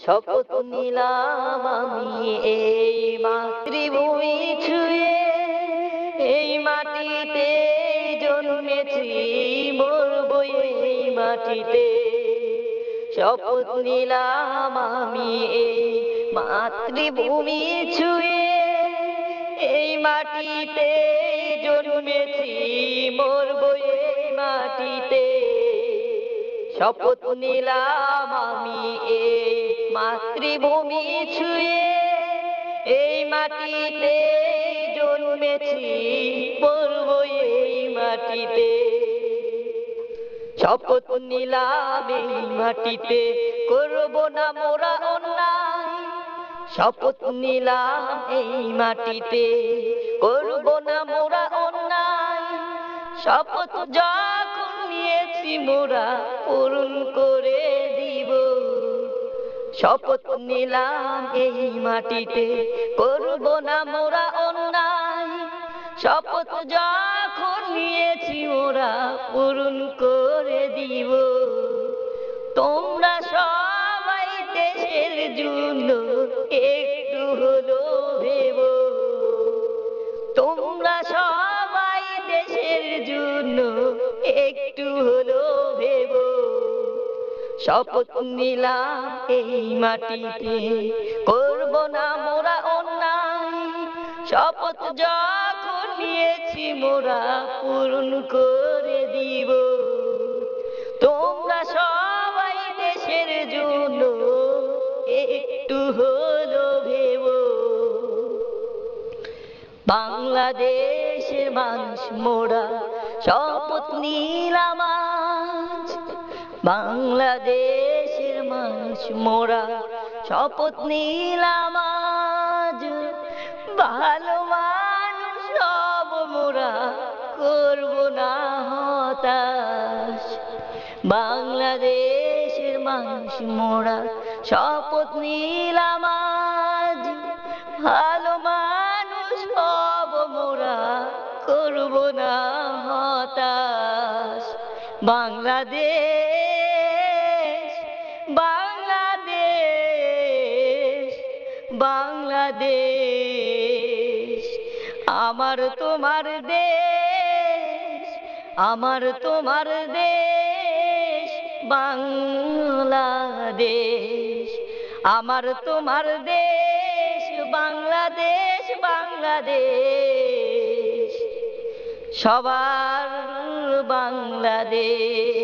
শপথ নিলাম আমি এই মাতৃভূমি ছুঁয়ে, এই মাটিতে জন্মেছি, মরবো এই মাটিতে। শপথ নিলাম আমি এই মাতৃভূমি ছুঁয়ে, এই মাটিতে জন্মেছি, মরবো এই মাটিতে। শপথ নিলাম আমি এই মাতৃভূমি ছুঁয়ে, এই মাটিতে জন্মেছি, মরবো এই মাটিতে। শপথ নিলাম এই মাটিতে করব না মোরা অন্যায়। শপথ নিলাম এই মাটিতে করব না মোরা অন্যায়। শপথ যখন নিয়েছি মোরা পূরণ করে দিব। শপথ নিলাম এই মাটিতে করব না মোরা অন্যায়। শপথ যখন নিয়েছি মোরা পূরণ করে দিব। তোমরা সবাই দেশের জন্য একটু হলো ভেবো। তোমরা সবাই দেশের জন্য একটু হলো ভেবো। শপথ নিলাম এই মাটিতে করব না মোরা অন্যায়। শপথ যখন নিয়েছি মোরা পূরণ করে দিব। তোমরা সবাই দেশের জন্য একটু হলো ভেবো। বাংলাদেশের মানুষ মোরা শপথ নিলাম আজ। বাংলাদেশের মানুষ মোরা শপথ নিলাম আজ। ভালো মানুষ সব মোরা করব না হতাশ। বাংলাদেশের মানুষ মোরা শপথ নিলাম আজ। ভালো মানুষ সব মোরা করব না হতাশ। বাংলাদেশ বাংলাদেশ বাংলাদেশ আমার তোমার দেশ, আমার তোমার দেশ বাংলাদেশ। আমার তোমার দেশ বাংলাদেশ, বাংলাদেশ সবার বাংলাদেশ।